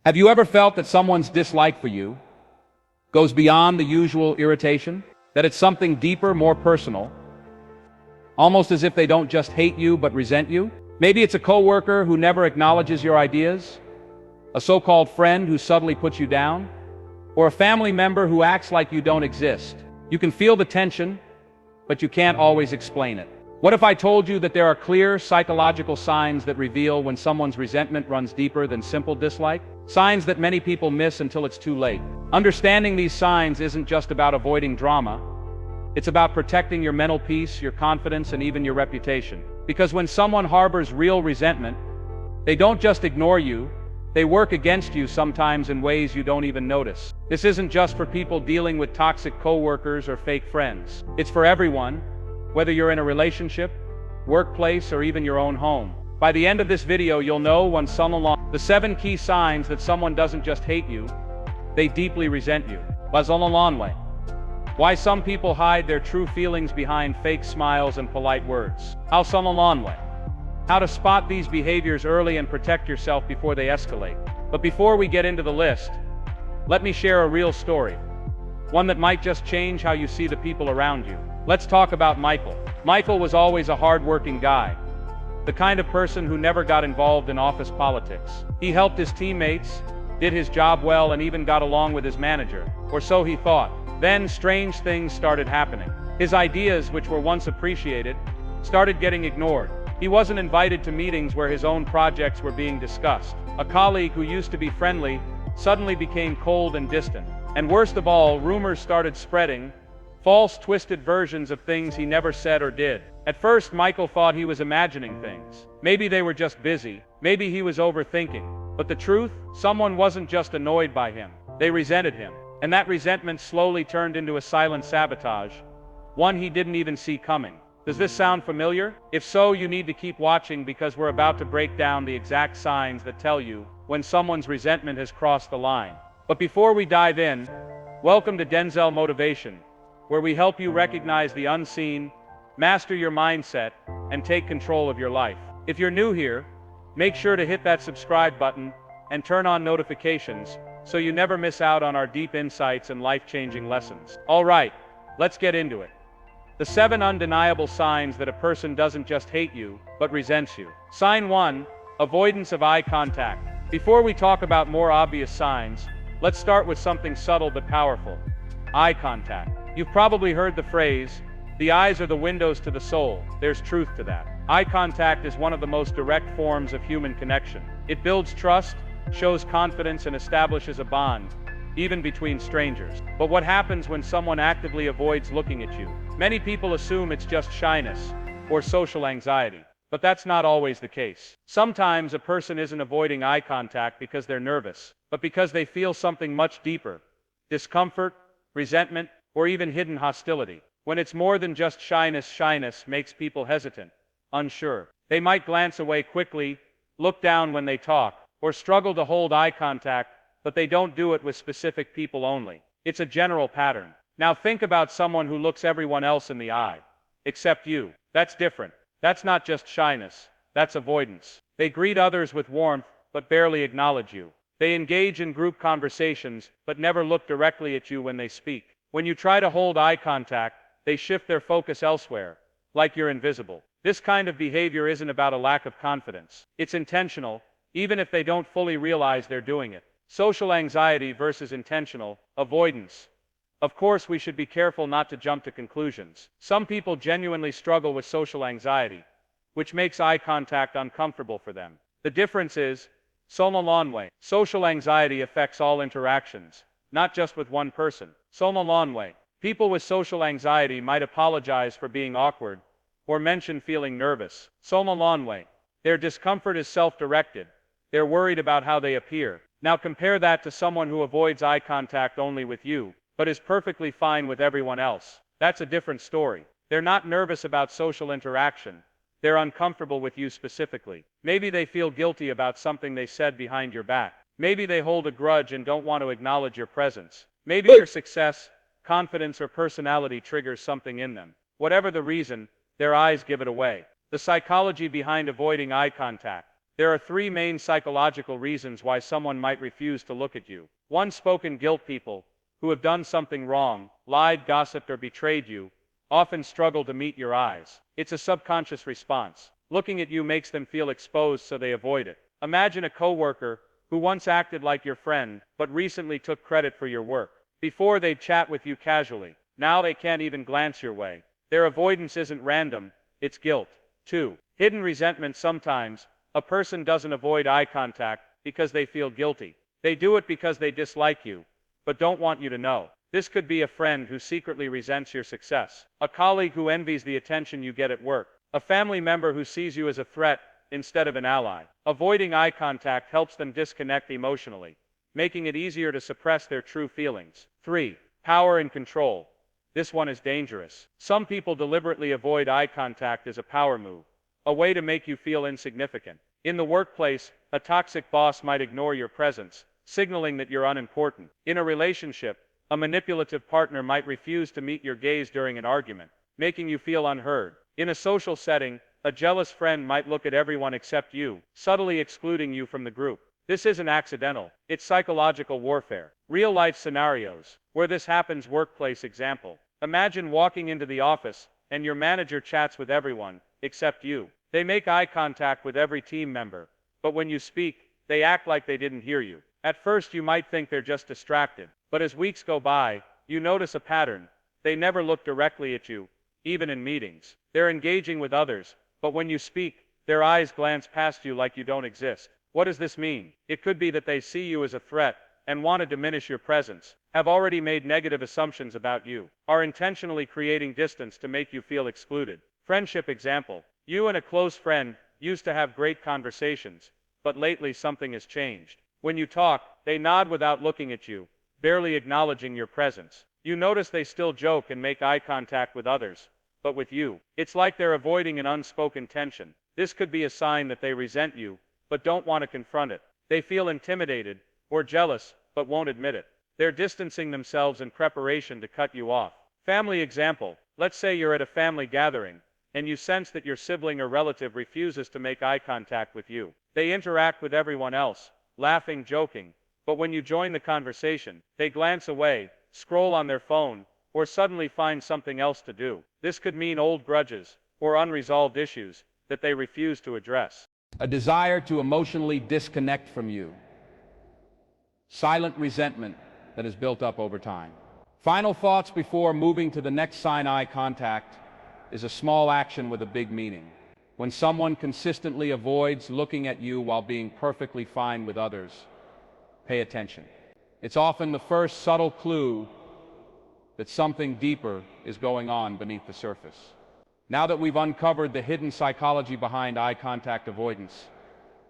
Have you ever felt that someone's dislike for you goes beyond the usual irritation? That it's something deeper, more personal? Almost as if they don't just hate you but resent you? Maybe it's a coworker who never acknowledges your ideas, a so-called friend who subtly puts you down, or a family member who acts like you don't exist. You can feel the tension, but you can't always explain it. What if I told you that there are clear psychological signs that reveal when someone's resentment runs deeper than simple dislike? Signs that many people miss until it's too late. Understanding these signs isn't just about avoiding drama. It's about protecting your mental peace, your confidence, and even your reputation. Because when someone harbors real resentment, they don't just ignore you, they work against you sometimes in ways you don't even notice. This isn't just for people dealing with toxic coworkers or fake friends. It's for everyone, whether you're in a relationship, workplace, or even your own home. By the end of this video, you'll know the 7 key signs that someone doesn't just hate you, they deeply resent you. Why some people hide their true feelings behind fake smiles and polite words. How to spot these behaviors early and protect yourself before they escalate. But before we get into the list, let me share a real story. One that might just change how you see the people around you. Let's talk about Michael. Michael was always a hard-working guy, the kind of person who never got involved in office politics. He helped his teammates, did his job well, and even got along with his manager, or so he thought. Then strange things started happening. His ideas, which were once appreciated, started getting ignored. He wasn't invited to meetings where his own projects were being discussed. A colleague who used to be friendly suddenly became cold and distant. And worst of all, rumors started spreading, false, twisted versions of things he never said or did. At first, Michael thought he was imagining things. Maybe they were just busy. Maybe he was overthinking. But the truth, someone wasn't just annoyed by him. They resented him. And that resentment slowly turned into a silent sabotage, one he didn't even see coming. Does this sound familiar? If so, you need to keep watching, because we're about to break down the exact signs that tell you when someone's resentment has crossed the line. But before we dive in, welcome to Denzel Motivation, where we help you recognize the unseen, master your mindset, and take control of your life. If you're new here, make sure to hit that subscribe button and turn on notifications so you never miss out on our deep insights and life-changing lessons. All right, let's get into it. The 7 undeniable signs that a person doesn't just hate you, but resents you. Sign 1, avoidance of eye contact. Before we talk about more obvious signs, let's start with something subtle but powerful: eye contact. You've probably heard the phrase, the eyes are the windows to the soul. There's truth to that. Eye contact is one of the most direct forms of human connection. It builds trust, shows confidence, and establishes a bond, even between strangers. But what happens when someone actively avoids looking at you? Many people assume it's just shyness or social anxiety, but that's not always the case. Sometimes a person isn't avoiding eye contact because they're nervous, but because they feel something much deeper: discomfort, resentment, or even hidden hostility. When it's more than just shyness makes people hesitant, unsure. They might glance away quickly, look down when they talk, or struggle to hold eye contact, but they don't do it with specific people only. It's a general pattern. Now think about someone who looks everyone else in the eye, except you. That's different. That's not just shyness, that's avoidance. They greet others with warmth, but barely acknowledge you. They engage in group conversations, but never look directly at you when they speak. When you try to hold eye contact, they shift their focus elsewhere, like you're invisible. This kind of behavior isn't about a lack of confidence. It's intentional, even if they don't fully realize they're doing it. Social anxiety versus intentional avoidance. Of course, we should be careful not to jump to conclusions. Some people genuinely struggle with social anxiety, which makes eye contact uncomfortable for them. The difference is, social anxiety affects all interactions, not just with one person. People with social anxiety might apologize for being awkward, or mention feeling nervous. Their discomfort is self-directed. They're worried about how they appear. Now compare that to someone who avoids eye contact only with you, but is perfectly fine with everyone else. That's a different story. They're not nervous about social interaction. They're uncomfortable with you specifically. Maybe they feel guilty about something they said behind your back. Maybe they hold a grudge and don't want to acknowledge your presence. Maybe your success, confidence, or personality triggers something in them. Whatever the reason, their eyes give it away. The psychology behind avoiding eye contact. There are three main psychological reasons why someone might refuse to look at you. Unspoken guilt. People who have done something wrong, lied, gossiped, or betrayed you, often struggle to meet your eyes. It's a subconscious response. Looking at you makes them feel exposed, so they avoid it. Imagine a coworker who once acted like your friend, but recently took credit for your work. Before, they'd chat with you casually. Now they can't even glance your way. Their avoidance isn't random, it's guilt. 2. Hidden resentment. Sometimes a person doesn't avoid eye contact because they feel guilty. They do it because they dislike you, but don't want you to know. This could be a friend who secretly resents your success, a colleague who envies the attention you get at work, a family member who sees you as a threat instead of an ally. Avoiding eye contact helps them disconnect emotionally, making it easier to suppress their true feelings. 3. Power and control. This one is dangerous. Some people deliberately avoid eye contact as a power move, a way to make you feel insignificant. In the workplace, a toxic boss might ignore your presence, signaling that you're unimportant. In a relationship, a manipulative partner might refuse to meet your gaze during an argument, making you feel unheard. In a social setting, a jealous friend might look at everyone except you, subtly excluding you from the group. This isn't accidental, it's psychological warfare. Real-life scenarios where this happens. Workplace example. Imagine walking into the office and your manager chats with everyone except you. They make eye contact with every team member, but when you speak, they act like they didn't hear you. At first you might think they're just distracted, but as weeks go by, you notice a pattern. They never look directly at you, even in meetings. They're engaging with others, but when you speak, their eyes glance past you like you don't exist. What does this mean? It could be that they see you as a threat and want to diminish your presence, have already made negative assumptions about you, are intentionally creating distance to make you feel excluded. Friendship example. You and a close friend used to have great conversations, but lately something has changed. When you talk, they nod without looking at you, barely acknowledging your presence. You notice they still joke and make eye contact with others, but with you, it's like they're avoiding an unspoken tension. This could be a sign that they resent you, but don't want to confront it. They feel intimidated or jealous, but won't admit it. They're distancing themselves in preparation to cut you off. Family example. Let's say you're at a family gathering, and you sense that your sibling or relative refuses to make eye contact with you. They interact with everyone else, laughing, joking, but when you join the conversation, they glance away, scroll on their phone, or suddenly find something else to do. This could mean old grudges or unresolved issues that they refuse to address. A desire to emotionally disconnect from you. Silent resentment that is built up over time. Final thoughts before moving to the next sign. Eye contact is a small action with a big meaning. When someone consistently avoids looking at you while being perfectly fine with others, pay attention. It's often the first subtle clue that something deeper is going on beneath the surface. Now that we've uncovered the hidden psychology behind eye contact avoidance,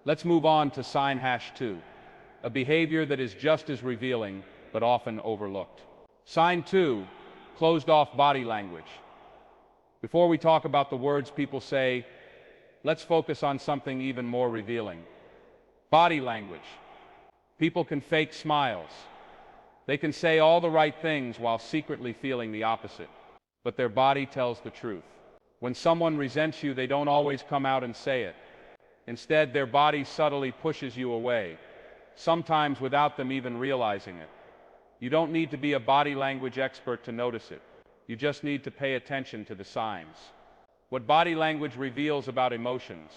let's move on to sign #2, a behavior that is just as revealing but often overlooked. Sign 2, closed off body language. Before we talk about the words people say, let's focus on something even more revealing. Body language. People can fake smiles. They can say all the right things while secretly feeling the opposite, but their body tells the truth. When someone resents you, they don't always come out and say it. Instead, their body subtly pushes you away, sometimes without them even realizing it. You don't need to be a body language expert to notice it. You just need to pay attention to the signs. What body language reveals about emotions.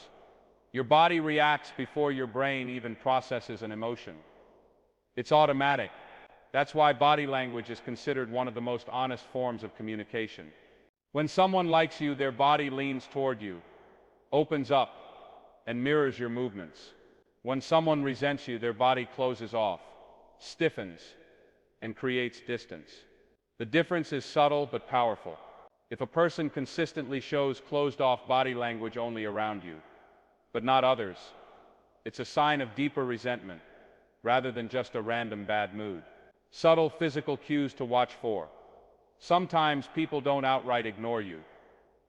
Your body reacts before your brain even processes an emotion. It's automatic. That's why body language is considered one of the most honest forms of communication. When someone likes you, their body leans toward you, opens up, and mirrors your movements. When someone resents you, their body closes off, stiffens, and creates distance. The difference is subtle but powerful. If a person consistently shows closed-off body language only around you, but not others, it's a sign of deeper resentment, rather than just a random bad mood. Subtle physical cues to watch for. Sometimes people don't outright ignore you,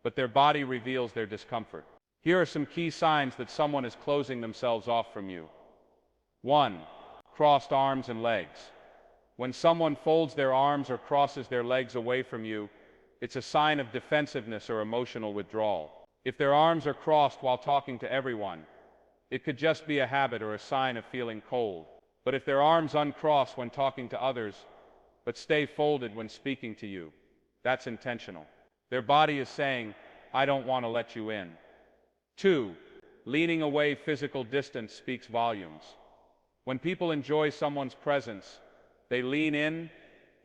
but their body reveals their discomfort. Here are some key signs that someone is closing themselves off from you. 1. Crossed arms and legs. When someone folds their arms or crosses their legs away from you, it's a sign of defensiveness or emotional withdrawal. If their arms are crossed while talking to everyone, It could just be a habit or a sign of feeling cold. But if their arms uncross when talking to others, but stay folded when speaking to you, that's intentional. Their body is saying, I don't want to let you in. 2. Leaning away. Physical distance speaks volumes. When people enjoy someone's presence, they lean in,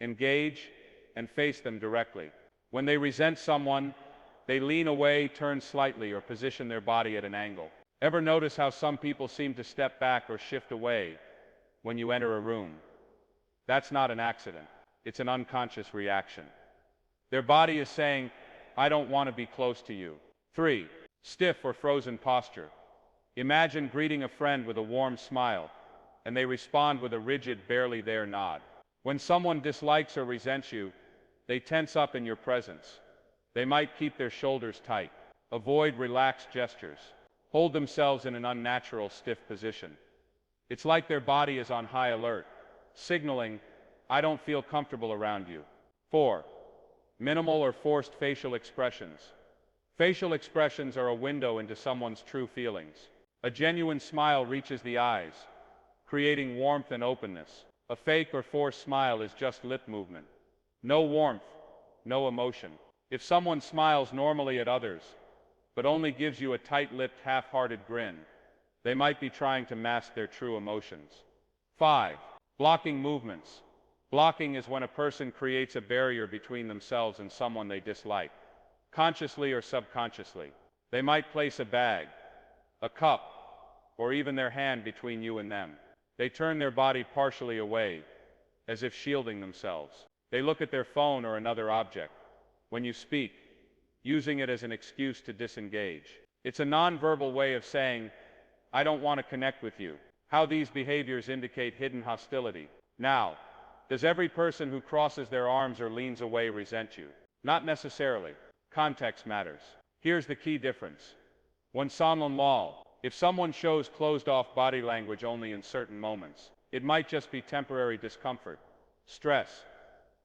engage, and face them directly. When they resent someone, they lean away, turn slightly, or position their body at an angle. Ever notice how some people seem to step back or shift away when you enter a room? That's not an accident. It's an unconscious reaction. Their body is saying, I don't want to be close to you. 3. Stiff or frozen posture. Imagine greeting a friend with a warm smile, and they respond with a rigid, barely there nod. When someone dislikes or resents you, they tense up in your presence. They might keep their shoulders tight, avoid relaxed gestures, hold themselves in an unnatural, stiff position. It's like their body is on high alert, signaling, I don't feel comfortable around you. 4. Minimal or forced facial expressions. Facial expressions are a window into someone's true feelings. A genuine smile reaches the eyes, creating warmth and openness. A fake or forced smile is just lip movement. No warmth, no emotion. If someone smiles normally at others, but only gives you a tight-lipped, half-hearted grin, they might be trying to mask their true emotions. 5. Blocking movements. Blocking is when a person creates a barrier between themselves and someone they dislike, consciously or subconsciously. They might place a bag, a cup, or even their hand between you and them. They turn their body partially away, as if shielding themselves. They look at their phone or another object when you speak, using it as an excuse to disengage. It's a nonverbal way of saying, I don't want to connect with you. How these behaviors indicate hidden hostility. Now, does every person who crosses their arms or leans away resent you? Not necessarily. Context matters. Here's the key difference. When someone law, if someone shows closed-off body language only in certain moments, it might just be temporary discomfort, stress,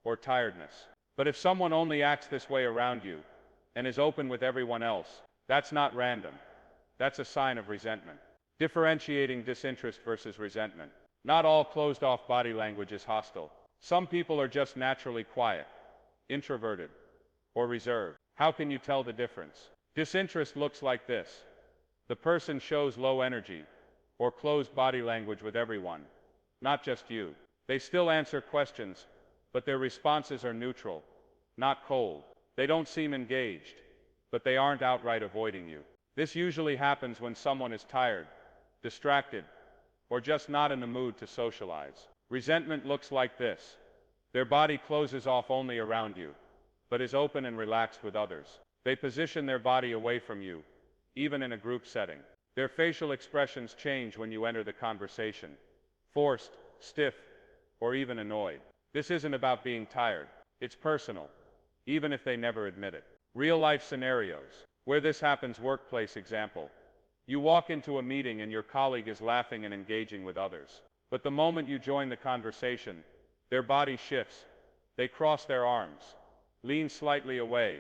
or tiredness. But if someone only acts this way around you and is open with everyone else, that's not random. That's a sign of resentment. Differentiating disinterest versus resentment. Not all closed-off body language is hostile. Some people are just naturally quiet, introverted, or reserved. How can you tell the difference? Disinterest looks like this. The person shows low energy or closed body language with everyone, not just you. They still answer questions, but their responses are neutral, not cold. They don't seem engaged, but they aren't outright avoiding you. This usually happens when someone is tired, distracted, or just not in the mood to socialize. Resentment looks like this. Their body closes off only around you, but is open and relaxed with others. They position their body away from you, even in a group setting. Their facial expressions change when you enter the conversation. Forced, stiff, or even annoyed. This isn't about being tired. It's personal, even if they never admit it. Real-life scenarios. Where this happens, workplace example. You walk into a meeting and your colleague is laughing and engaging with others. But the moment you join the conversation, their body shifts. They cross their arms, lean slightly away,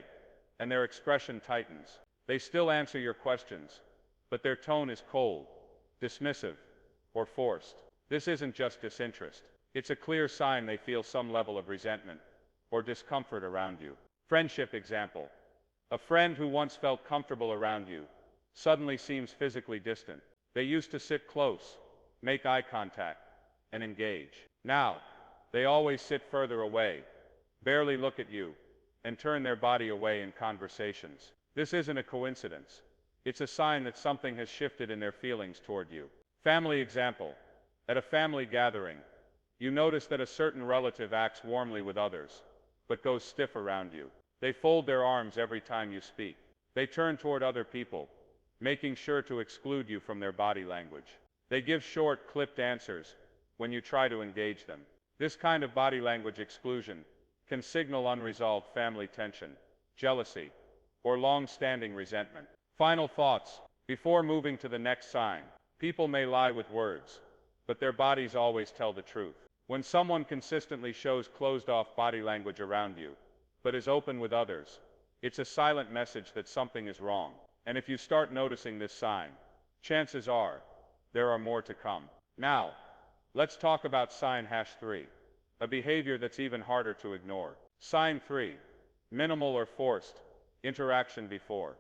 and their expression tightens. They still answer your questions, but their tone is cold, dismissive, or forced. This isn't just disinterest. It's a clear sign they feel some level of resentment or discomfort around you. Friendship example. A friend who once felt comfortable around you suddenly seems physically distant. They used to sit close, make eye contact, and engage. Now, they always sit further away, barely look at you, and turn their body away in conversations. This isn't a coincidence. It's a sign that something has shifted in their feelings toward you. Family example. At a family gathering, you notice that a certain relative acts warmly with others, but goes stiff around you. They fold their arms every time you speak. They turn toward other people, making sure to exclude you from their body language. They give short, clipped answers when you try to engage them. This kind of body language exclusion can signal unresolved family tension, jealousy, or long-standing resentment. Final thoughts. Before moving to the next sign, people may lie with words, but their bodies always tell the truth. When someone consistently shows closed-off body language around you, but is open with others, it's a silent message that something is wrong. And if you start noticing this sign, chances are There are more to come. Now, let's talk about sign #3, a behavior that's even harder to ignore. Sign 3, minimal or forced interaction before.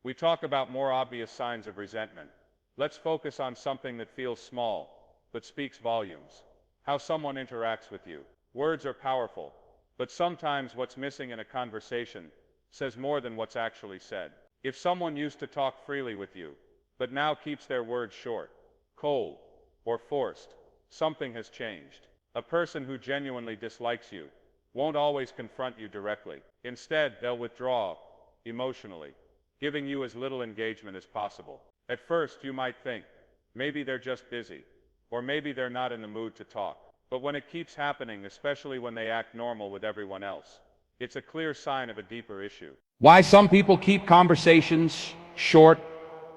We talk about more obvious signs of resentment. Let's focus on something that feels small, but speaks volumes. How someone interacts with you. Words are powerful, but sometimes what's missing in a conversation says more than what's actually said. If someone used to talk freely with you, but now keeps their words short, cold, or forced, something has changed. A person who genuinely dislikes you won't always confront you directly. Instead, they'll withdraw emotionally, giving you as little engagement as possible. At first, you might think, maybe they're just busy, or maybe they're not in the mood to talk. But when it keeps happening, especially when they act normal with everyone else, it's a clear sign of a deeper issue. Why some people keep conversations short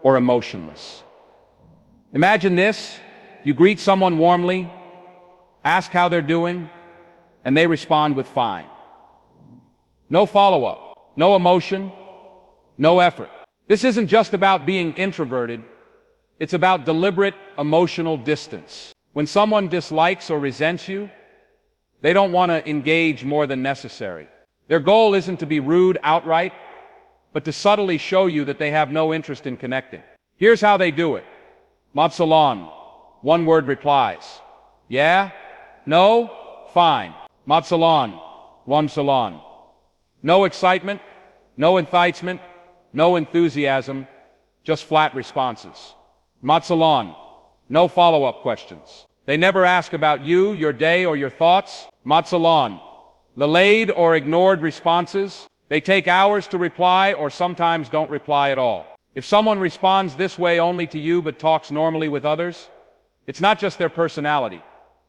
or emotionless. Imagine this: you greet someone warmly, ask how they're doing, and they respond with fine. No follow-up, no emotion, no effort. This isn't just about being introverted, it's about deliberate emotional distance. When someone dislikes or resents you, they don't want to engage more than necessary. Their goal isn't to be rude outright, but to subtly show you that they have no interest in connecting. Here's how they do it. Mativational, one-word replies. Yeah? No? Fine. Mativational, one salon. No excitement, no enticement, no enthusiasm, just flat responses. Mativational, no follow-up questions. They never ask about you, your day, or your thoughts. Mativational, delayed or ignored responses. They take hours to reply or sometimes don't reply at all. If someone responds this way only to you but talks normally with others, it's not just their personality,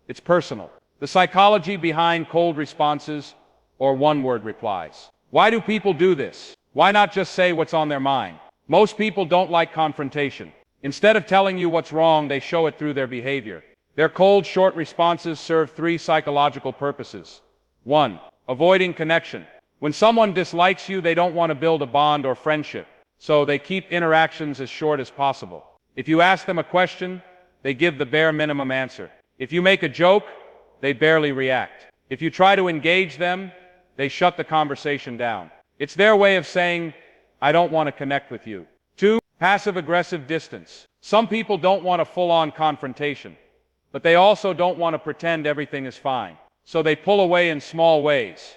it's personal. The psychology behind cold responses or one-word replies. Why do people do this? Why not just say what's on their mind? Most people don't like confrontation. Instead of telling you what's wrong, they show it through their behavior. Their cold, short responses serve 3 psychological purposes. 1. Avoiding connection. When someone dislikes you, they don't want to build a bond or friendship, so they keep interactions as short as possible. If you ask them a question, they give the bare minimum answer. If you make a joke, they barely react. If you try to engage them, they shut the conversation down. It's their way of saying, I don't want to connect with you. 2. Passive-aggressive distance. Some people don't want a full-on confrontation, but they also don't want to pretend everything is fine. So they pull away in small ways.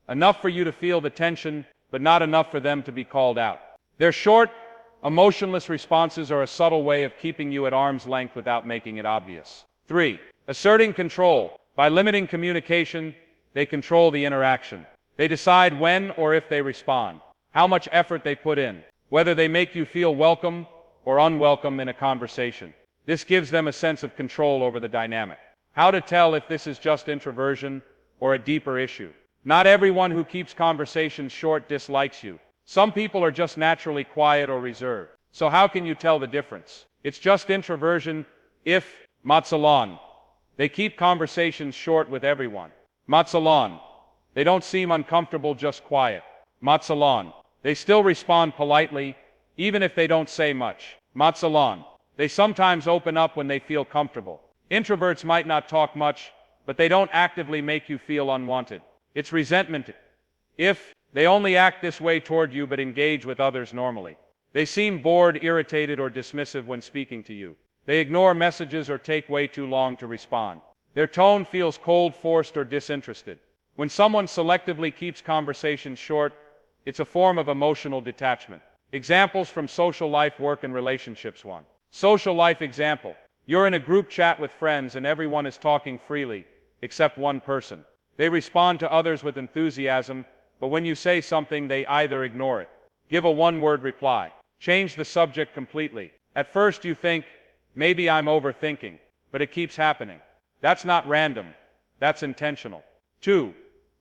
Enough for you to feel the tension, but not enough for them to be called out. Their short, emotionless responses are a subtle way of keeping you at arm's length without making it obvious. 3. Asserting control. By limiting communication, they control the interaction. They decide when or if they respond, how much effort they put in, whether they make you feel welcome or unwelcome in a conversation. This gives them a sense of control over the dynamic. How to tell if this is just introversion or a deeper issue. Not everyone who keeps conversations short dislikes you. Some people are just naturally quiet or reserved. So how can you tell the difference? It's just introversion if, Mativational, they keep conversations short with everyone. Mativational, they don't seem uncomfortable, just quiet. Mativational, they still respond politely, even if they don't say much. Mativational, they sometimes open up when they feel comfortable. Introverts might not talk much, but they don't actively make you feel unwanted. It's resentment if they only act this way toward you but engage with others normally. They seem bored, irritated, or dismissive when speaking to you. They ignore messages or take way too long to respond. Their tone feels cold, forced, or disinterested. When someone selectively keeps conversations short, it's a form of emotional detachment. Examples from social life, work, and relationships. 1. Social life example. You're in a group chat with friends and everyone is talking freely, except one person. They respond to others with enthusiasm, but when you say something, they either ignore it, give a one-word reply, change the subject completely. At first you think, maybe I'm overthinking, but it keeps happening. That's not random, that's intentional. 2.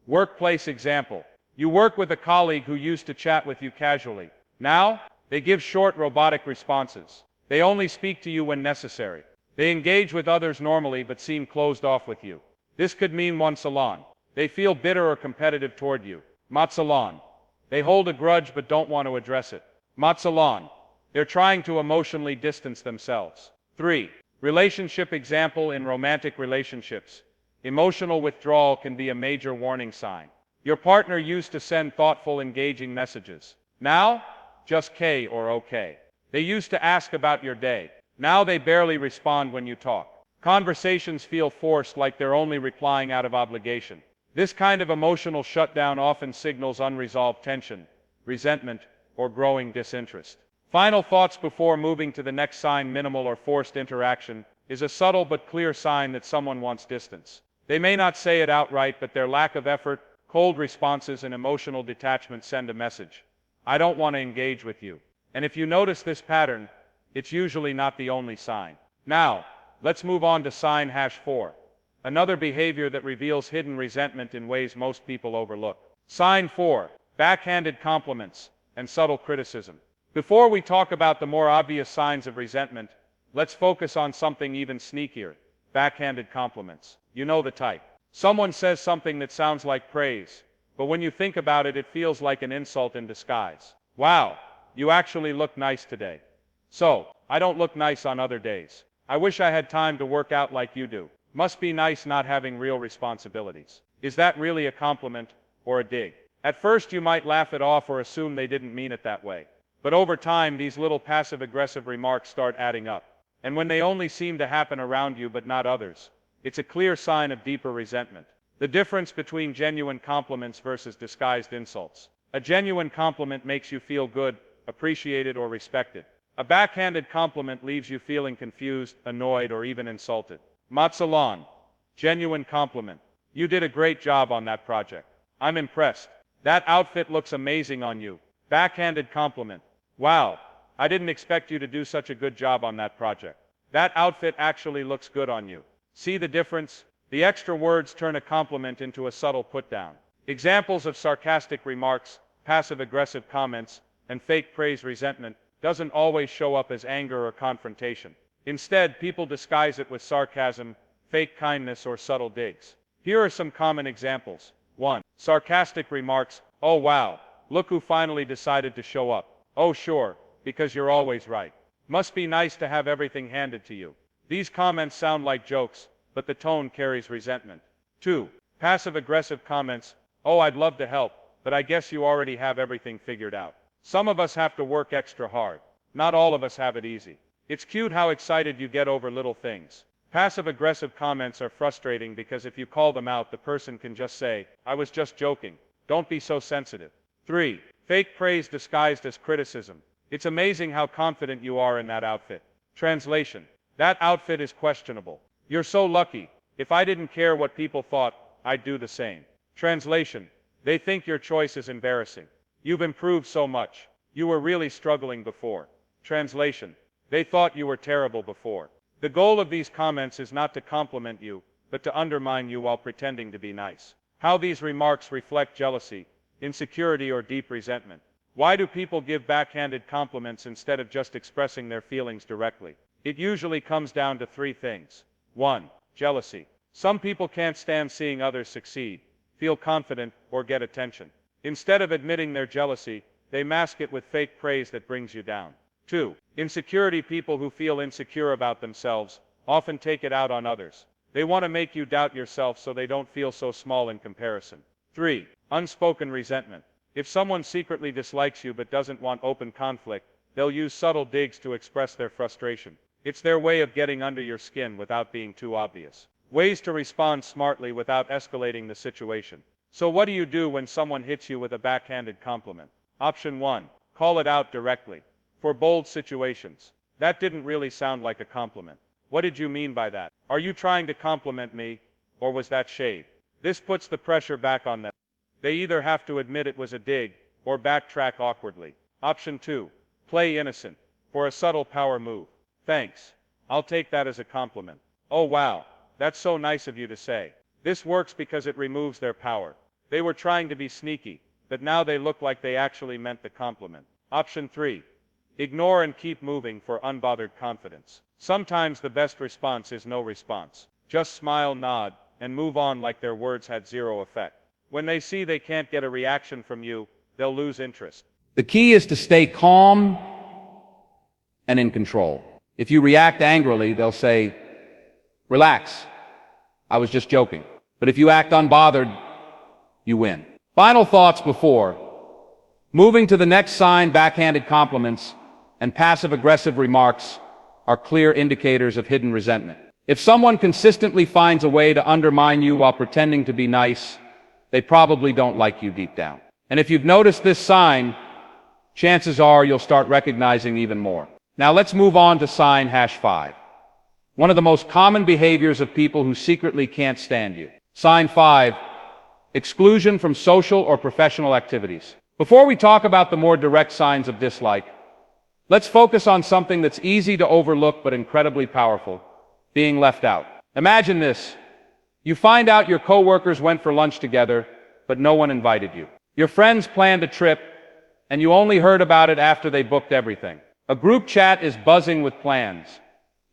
Workplace example. You work with a colleague who used to chat with you casually. Now, they give short, robotic responses. They only speak to you when necessary. They engage with others normally but seem closed off with you. This could mean one salon. They feel bitter or competitive toward you. Mativational, they hold a grudge but don't want to address it. Mativational, they're trying to emotionally distance themselves. 3. Relationship example in romantic relationships. Emotional withdrawal can be a major warning sign. Your partner used to send thoughtful, engaging messages. Now, just K or OK. They used to ask about your day. Now they barely respond when you talk. Conversations feel forced, like they're only replying out of obligation. This kind of emotional shutdown often signals unresolved tension, resentment, or growing disinterest. Final thoughts before moving to the next sign. Minimal or forced interaction is a subtle but clear sign that someone wants distance. They may not say it outright, but their lack of effort, cold responses, and emotional detachment send a message. I don't want to engage with you. And if you notice this pattern, it's usually not the only sign. Now, let's move on to sign #4. Another behavior that reveals hidden resentment in ways most people overlook. Sign 4. Backhanded compliments and subtle criticism. Before we talk about the more obvious signs of resentment, let's focus on something even sneakier. Backhanded compliments. You know the type. Someone says something that sounds like praise, but when you think about it, it feels like an insult in disguise. Wow, you actually look nice today. So, I don't look nice on other days. I wish I had time to work out like you do. Must be nice not having real responsibilities. Is that really a compliment or a dig? At first you might laugh it off or assume they didn't mean it that way. But over time, these little passive-aggressive remarks start adding up. And when they only seem to happen around you but not others, it's a clear sign of deeper resentment. The difference between genuine compliments versus disguised insults. A genuine compliment makes you feel good, appreciated, or respected. A backhanded compliment leaves you feeling confused, annoyed, or even insulted. Motivational. Genuine compliment. You did a great job on that project. I'm impressed. That outfit looks amazing on you. Backhanded compliment. Wow, I didn't expect you to do such a good job on that project. That outfit actually looks good on you. See the difference? The extra words turn a compliment into a subtle put-down. Examples of sarcastic remarks, passive-aggressive comments, and fake praise. Resentment doesn't always show up as anger or confrontation. Instead, people disguise it with sarcasm, fake kindness, or subtle digs. Here are some common examples. 1. Sarcastic remarks. Oh wow, look who finally decided to show up. Oh sure, because you're always right. Must be nice to have everything handed to you. These comments sound like jokes, but the tone carries resentment. 2. Passive-aggressive comments. Oh, I'd love to help, but I guess you already have everything figured out. Some of us have to work extra hard. Not all of us have it easy. It's cute how excited you get over little things. Passive-aggressive comments are frustrating because if you call them out, the person can just say, I was just joking. Don't be so sensitive. 3. Fake praise disguised as criticism. It's amazing how confident you are in that outfit. Translation. That outfit is questionable. You're so lucky. If I didn't care what people thought, I'd do the same. Translation. They think your choice is embarrassing. You've improved so much. You were really struggling before. Translation. They thought you were terrible before. The goal of these comments is not to compliment you, but to undermine you while pretending to be nice. How these remarks reflect jealousy, insecurity, or deep resentment. Why do people give backhanded compliments instead of just expressing their feelings directly? It usually comes down to 3 things. 1. Jealousy. Some people can't stand seeing others succeed, feel confident, or get attention. Instead of admitting their jealousy, they mask it with fake praise that brings you down. 2. Insecurity. People who feel insecure about themselves often take it out on others. They want to make you doubt yourself so they don't feel so small in comparison. 3. Unspoken resentment. If someone secretly dislikes you but doesn't want open conflict, they'll use subtle digs to express their frustration. It's their way of getting under your skin without being too obvious. Ways to respond smartly without escalating the situation. So what do you do when someone hits you with a backhanded compliment? Option 1. Call it out directly. For bold situations. That didn't really sound like a compliment. What did you mean by that? Are you trying to compliment me, or was that shade? This puts the pressure back on them. They either have to admit it was a dig, or backtrack awkwardly. Option 2. Play innocent. For a subtle power move. Thanks. I'll take that as a compliment. Oh wow, that's so nice of you to say. This works because it removes their power. They were trying to be sneaky, but now they look like they actually meant the compliment. Option 3. Ignore and keep moving for unbothered confidence. Sometimes the best response is no response. Just smile, nod, and move on like their words had zero effect. When they see they can't get a reaction from you, they'll lose interest. The key is to stay calm and in control. If you react angrily, they'll say, "Relax, I was just joking." But if you act unbothered, you win. Final thoughts before moving to the next sign: backhanded compliments and passive-aggressive remarks are clear indicators of hidden resentment. If someone consistently finds a way to undermine you while pretending to be nice, they probably don't like you deep down. And if you've noticed this sign, chances are you'll start recognizing even more. Now let's move on to sign #5. One of the most common behaviors of people who secretly can't stand you. Sign 5, exclusion from social or professional activities. Before we talk about the more direct signs of dislike, let's focus on something that's easy to overlook but incredibly powerful: being left out. Imagine this. You find out your coworkers went for lunch together, but no one invited you. Your friends planned a trip, and you only heard about it after they booked everything. A group chat is buzzing with plans,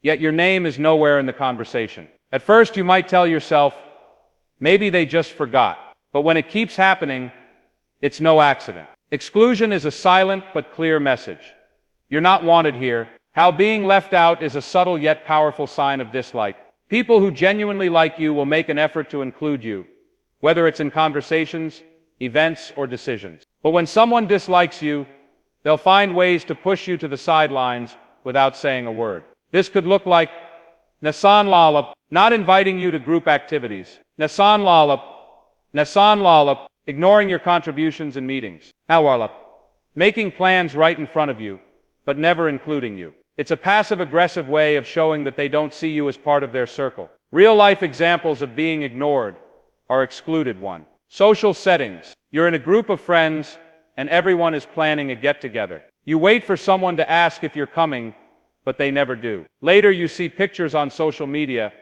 yet your name is nowhere in the conversation. At first, you might tell yourself, maybe they just forgot. But when it keeps happening, it's no accident. Exclusion is a silent but clear message. You're not wanted here. How being left out is a subtle yet powerful sign of dislike. People who genuinely like you will make an effort to include you, whether it's in conversations, events, or decisions. But when someone dislikes you, they'll find ways to push you to the sidelines without saying a word. This could look like nasan lalap, not inviting you to group activities. Nasan lalap, ignoring your contributions in meetings. Hawalap, making plans right in front of you, but never including you. It's a passive-aggressive way of showing that they don't see you as part of their circle. Real-life examples of being ignored are excluded. 1. Social settings. You're in a group of friends, and everyone is planning a get-together. You wait for someone to ask if you're coming, but they never do. Later, you see pictures on social media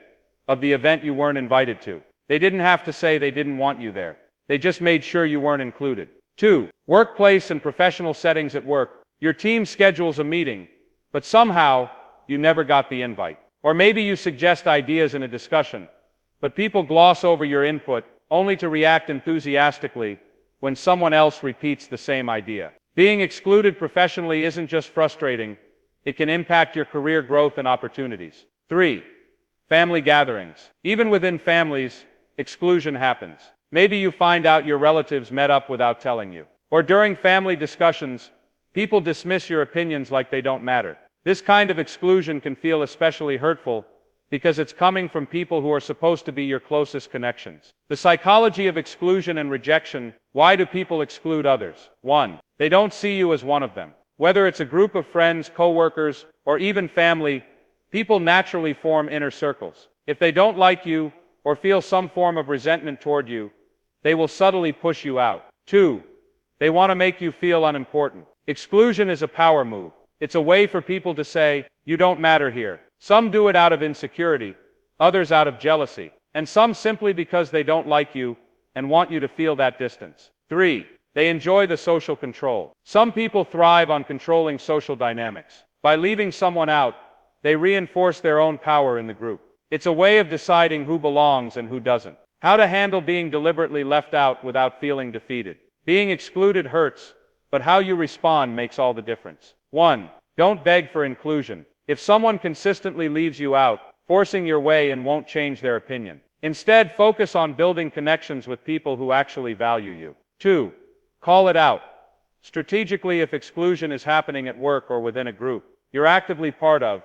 of the event you weren't invited to. They didn't have to say they didn't want you there. They just made sure you weren't included. 2. Workplace and professional settings at work. Your team schedules a meeting, but somehow you never got the invite. Or maybe you suggest ideas in a discussion, but people gloss over your input only to react enthusiastically when someone else repeats the same idea. Being excluded professionally isn't just frustrating, it can impact your career growth and opportunities. 3. Family gatherings. Even within families, exclusion happens. Maybe you find out your relatives met up without telling you. Or during family discussions, people dismiss your opinions like they don't matter. This kind of exclusion can feel especially hurtful because it's coming from people who are supposed to be your closest connections. The psychology of exclusion and rejection. Why do people exclude others? 1. They don't see you as one of them. Whether it's a group of friends, coworkers, or even family, people naturally form inner circles. If they don't like you or feel some form of resentment toward you, they will subtly push you out. 2. They want to make you feel unimportant. Exclusion is a power move. It's a way for people to say, you don't matter here. Some do it out of insecurity, others out of jealousy, and some simply because they don't like you and want you to feel that distance. 3. They enjoy the social control. Some people thrive on controlling social dynamics. By leaving someone out, they reinforce their own power in the group. It's a way of deciding who belongs and who doesn't. How to handle being deliberately left out without feeling defeated. Being excluded hurts, but how you respond makes all the difference. 1. Don't beg for inclusion. If someone consistently leaves you out, forcing your way in won't change their opinion. Instead, focus on building connections with people who actually value you. 2. Call it out. Strategically, if exclusion is happening at work or within a group you're actively part of,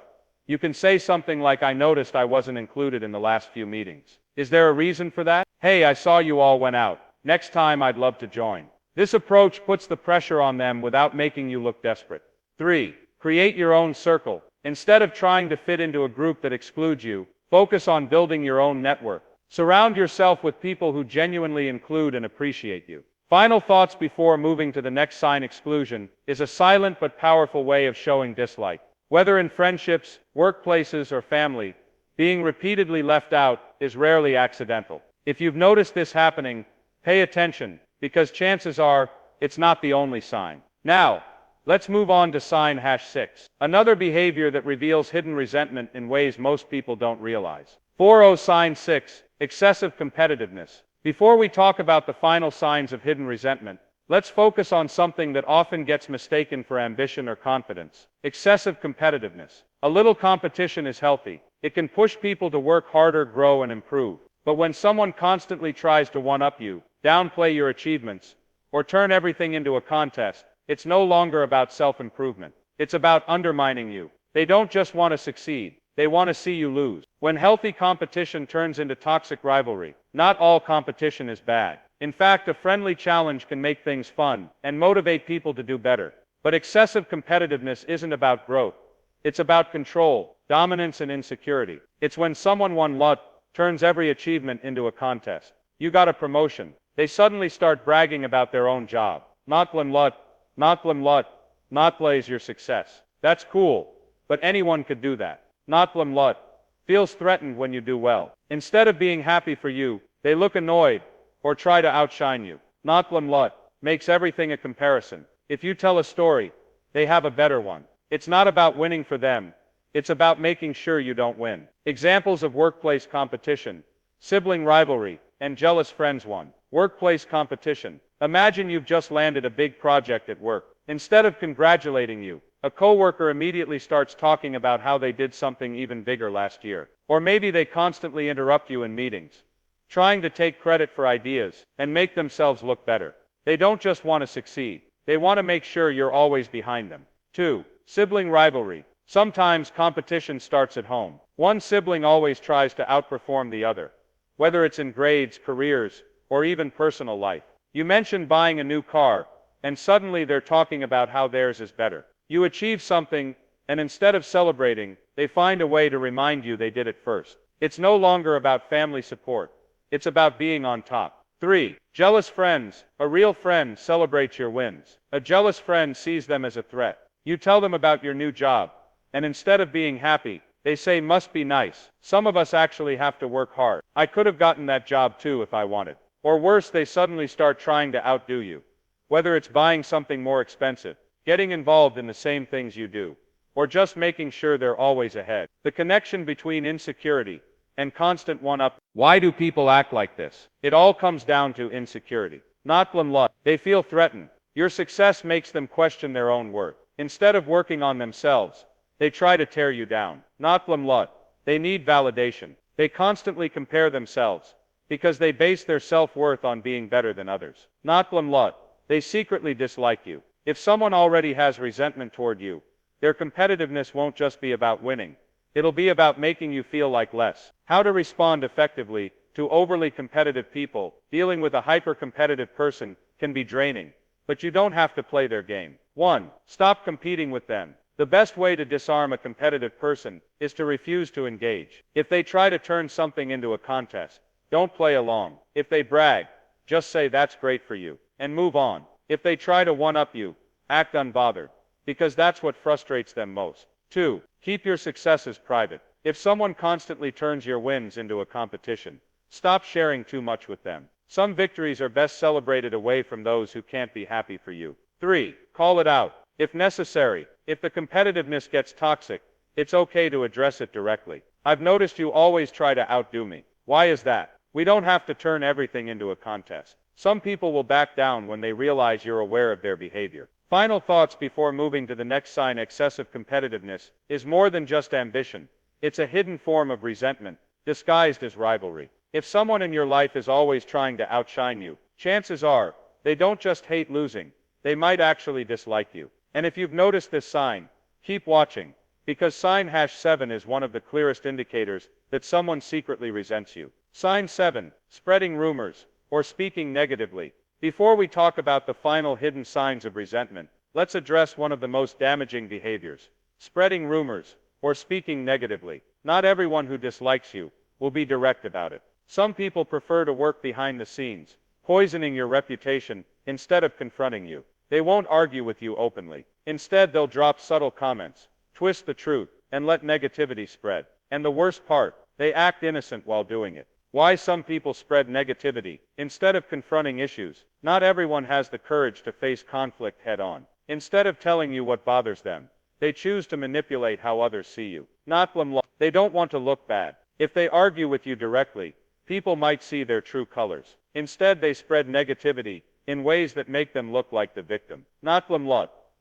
you can say something like, I noticed I wasn't included in the last few meetings. Is there a reason for that? Hey, I saw you all went out. Next time I'd love to join. This approach puts the pressure on them without making you look desperate. 3. Create your own circle. Instead of trying to fit into a group that excludes you, focus on building your own network. Surround yourself with people who genuinely include and appreciate you. Final thoughts before moving to the next sign: exclusion is a silent but powerful way of showing dislike. Whether in friendships, workplaces, or family, being repeatedly left out is rarely accidental. If you've noticed this happening, pay attention, because chances are it's not the only sign. Now, let's move on to sign #6. Another behavior that reveals hidden resentment in ways most people don't realize. 40 sign 6, excessive competitiveness. Before we talk about the final signs of hidden resentment, let's focus on something that often gets mistaken for ambition or confidence: excessive competitiveness. A little competition is healthy. It can push people to work harder, grow, and improve. But when someone constantly tries to one-up you, downplay your achievements, or turn everything into a contest, it's no longer about self-improvement. It's about undermining you. They don't just want to succeed. They want to see you lose. When healthy competition turns into toxic rivalry, not all competition is bad. In fact, a friendly challenge can make things fun and motivate people to do better. But excessive competitiveness isn't about growth. It's about control, dominance, and insecurity. It's when someone won lot turns every achievement into a contest. You got a promotion. They suddenly start bragging about their own job. Naklam lot, Natla is your success. That's cool, but anyone could do that. Natlam lot feels threatened when you do well. Instead of being happy for you, they look annoyed or try to outshine you. Natlam lot makes everything a comparison. If you tell a story, they have a better one. It's not about winning for them. It's about making sure you don't win. Examples of workplace competition: sibling rivalry and jealous friends. 1. Workplace competition. Imagine you've just landed a big project at work. Instead of congratulating you, a coworker immediately starts talking about how they did something even bigger last year. Or maybe they constantly interrupt you in meetings, trying to take credit for ideas and make themselves look better. They don't just want to succeed. They want to make sure you're always behind them. 2. Sibling rivalry. Sometimes competition starts at home. One sibling always tries to outperform the other, whether it's in grades, careers, or even personal life. You mention buying a new car, and suddenly they're talking about how theirs is better. You achieve something, and instead of celebrating, they find a way to remind you they did it first. It's no longer about family support. It's about being on top. 3. Jealous friends. A real friend celebrates your wins. A jealous friend sees them as a threat. You tell them about your new job, and instead of being happy, they say, "Must be nice. Some of us actually have to work hard. I could have gotten that job too if I wanted." Or worse, they suddenly start trying to outdo you. Whether it's buying something more expensive, getting involved in the same things you do, or just making sure they're always ahead. The connection between insecurity and constant one-up. Why do people act like this? It all comes down to insecurity. Not lut. They feel threatened. Your success makes them question their own worth. Instead of working on themselves, they try to tear you down. Not lut. They need validation. They constantly compare themselves because they base their self-worth on being better than others. Not lut. They secretly dislike you. If someone already has resentment toward you, their competitiveness won't just be about winning. It'll be about making you feel like less. How to respond effectively to overly competitive people. Dealing with a hyper-competitive person can be draining, but you don't have to play their game. 1. Stop competing with them. The best way to disarm a competitive person is to refuse to engage. If they try to turn something into a contest, don't play along. If they brag, just say that's great for you, and move on. If they try to one-up you, act unbothered, because that's what frustrates them most. 2. Keep your successes private. If someone constantly turns your wins into a competition, stop sharing too much with them. Some victories are best celebrated away from those who can't be happy for you. 3. Call it out. If necessary, if the competitiveness gets toxic, it's okay to address it directly. I've noticed you always try to outdo me. Why is that? We don't have to turn everything into a contest. Some people will back down when they realize you're aware of their behavior. Final thoughts before moving to the next sign. Excessive competitiveness is more than just ambition. It's a hidden form of resentment, disguised as rivalry. If someone in your life is always trying to outshine you, chances are, they don't just hate losing, they might actually dislike you. And if you've noticed this sign, keep watching, because sign #7 is one of the clearest indicators that someone secretly resents you. Sign 7, spreading rumors, or speaking negatively. Before we talk about the final hidden signs of resentment, let's address one of the most damaging behaviors: spreading rumors, or speaking negatively. Not everyone who dislikes you will be direct about it. Some people prefer to work behind the scenes, poisoning your reputation instead of confronting you. They won't argue with you openly. Instead, they'll drop subtle comments, twist the truth, and let negativity spread. And the worst part, they act innocent while doing it. Why some people spread negativity instead of confronting issues? Not everyone has the courage to face conflict head-on. Instead of telling you what bothers them, they choose to manipulate how others see you. Not they don't want to look bad. If they argue with you directly, people might see their true colors. Instead, they spread negativity in ways that make them look like the victim. Not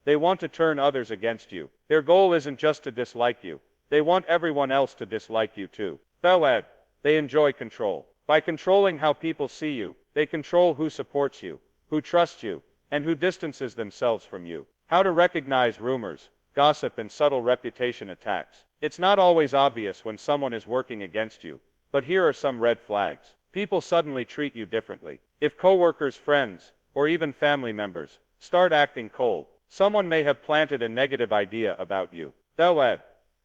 they want to turn others against you. Their goal isn't just to dislike you. They want everyone else to dislike you too. Bellad, they enjoy control. By controlling how people see you, they control who supports you, who trusts you, and who distances themselves from you. How to recognize rumors, gossip, and subtle reputation attacks. It's not always obvious when someone is working against you, but here are some red flags. People suddenly treat you differently. If coworkers, friends, or even family members start acting cold, someone may have planted a negative idea about you. Bellad,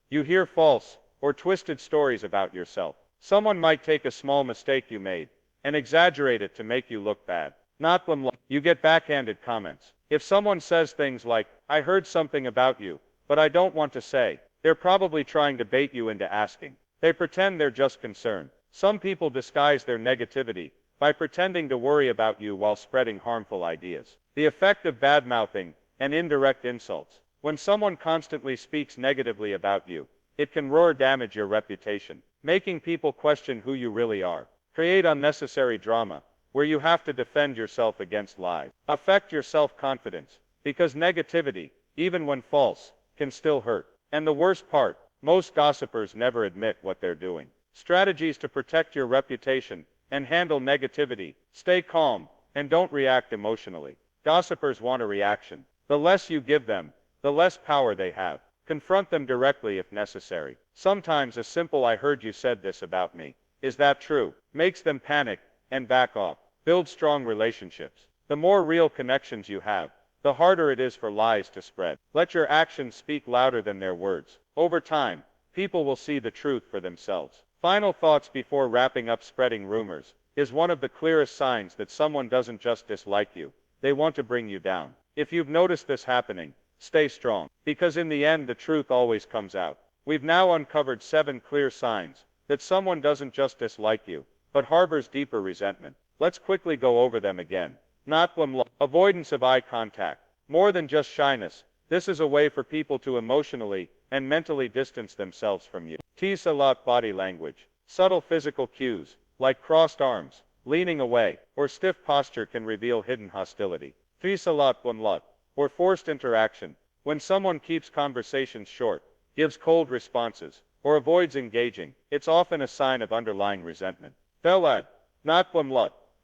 you hear false or twisted stories about yourself. Someone might take a small mistake you made and exaggerate it to make you look bad. Not them. You get backhanded comments. If someone says things like, I heard something about you, but I don't want to say, they're probably trying to bait you into asking. They pretend they're just concerned. Some people disguise their negativity by pretending to worry about you while spreading harmful ideas. The effect of bad-mouthing and indirect insults. When someone constantly speaks negatively about you, it can damage your reputation, making people question who you really are. Create unnecessary drama, where you have to defend yourself against lies. Affect your self-confidence, because negativity, even when false, can still hurt. And the worst part, most gossipers never admit what they're doing. Strategies to protect your reputation and handle negativity. Stay calm and don't react emotionally. Gossipers want a reaction. The less you give them, the less power they have. Confront them directly if necessary. Sometimes a simple "I heard you said this about me. Is that true?" makes them panic and back off. Build strong relationships. The more real connections you have, the harder it is for lies to spread. Let your actions speak louder than their words. Over time, people will see the truth for themselves. Final thoughts before wrapping up. Spreading rumors is one of the clearest signs that someone doesn't just dislike you, they want to bring you down. If you've noticed this happening, stay strong, because in the end the truth always comes out. We've now uncovered 7 clear signs that someone doesn't just dislike you, but harbors deeper resentment. Let's quickly go over them again. Not avoidance of eye contact. More than just shyness, this is a way for people to emotionally and mentally distance themselves from you. Tease a lot. Body language. Subtle physical cues, like crossed arms, leaning away, or stiff posture can reveal hidden hostility. Tease a lot. Or forced interaction. When someone keeps conversations short, gives cold responses, or avoids engaging, it's often a sign of underlying resentment. Bellad, not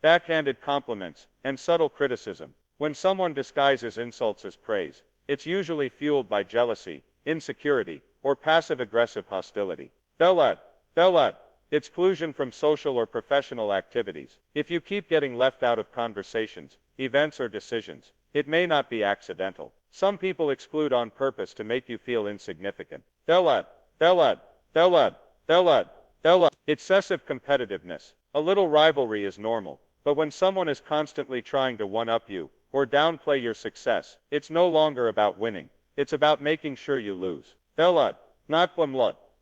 backhanded compliments and subtle criticism. When someone disguises insults as praise, it's usually fueled by jealousy, insecurity, or passive-aggressive hostility. Bellad, exclusion from social or professional activities. If you keep getting left out of conversations, events, or decisions, it may not be accidental. Some people exclude on purpose to make you feel insignificant. Bellad, excessive competitiveness. A little rivalry is normal, but when someone is constantly trying to one-up you or downplay your success, it's no longer about winning. It's about making sure you lose. Bellad, not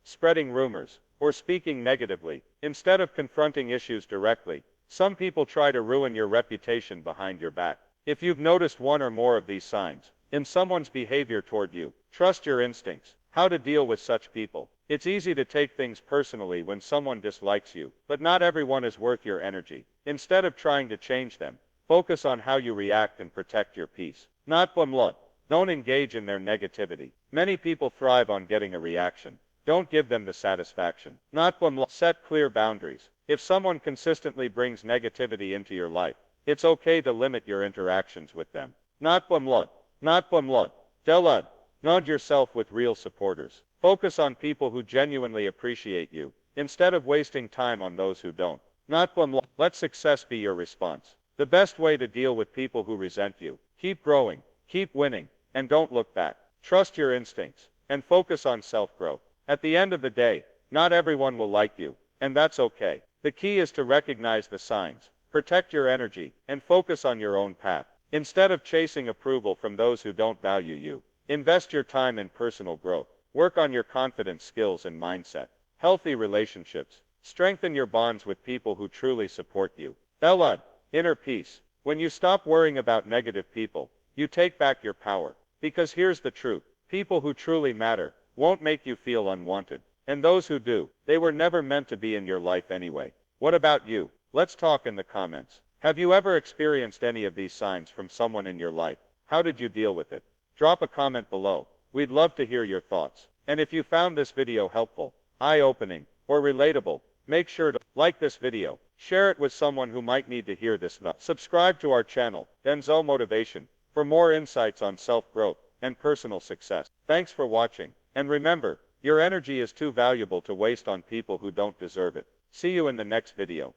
spreading rumors or speaking negatively. Instead of confronting issues directly, some people try to ruin your reputation behind your back. If you've noticed one or more of these signs in someone's behavior toward you, trust your instincts. How to deal with such people. It's easy to take things personally when someone dislikes you, but not everyone is worth your energy. Instead of trying to change them, focus on how you react and protect your peace. Not don't engage in their negativity. Many people thrive on getting a reaction. Don't give them the satisfaction. Not set clear boundaries. If someone consistently brings negativity into your life, it's okay to limit your interactions with them. Not Delad. Nod yourself with real supporters. Focus on people who genuinely appreciate you, instead of wasting time on those who don't. Not let success be your response. The best way to deal with people who resent you. Keep growing, keep winning, and don't look back. Trust your instincts, and focus on self-growth. At the end of the day, not everyone will like you, and that's okay. The key is to recognize the signs, protect your energy, and focus on your own path. Instead of chasing approval from those who don't value you, invest your time in personal growth. Work on your confidence, skills, and mindset. Healthy relationships. Strengthen your bonds with people who truly support you. Bellad, inner peace. When you stop worrying about negative people, you take back your power. Because here's the truth. People who truly matter won't make you feel unwanted. And those who do, they were never meant to be in your life anyway. What about you? Let's talk in the comments. Have you ever experienced any of these signs from someone in your life? How did you deal with it? Drop a comment below. We'd love to hear your thoughts. And if you found this video helpful, eye-opening, or relatable, make sure to like this video, share it with someone who might need to hear this. Subscribe to our channel, Denzel Motivation, for more insights on self-growth and personal success. Thanks for watching, and remember, your energy is too valuable to waste on people who don't deserve it. See you in the next video.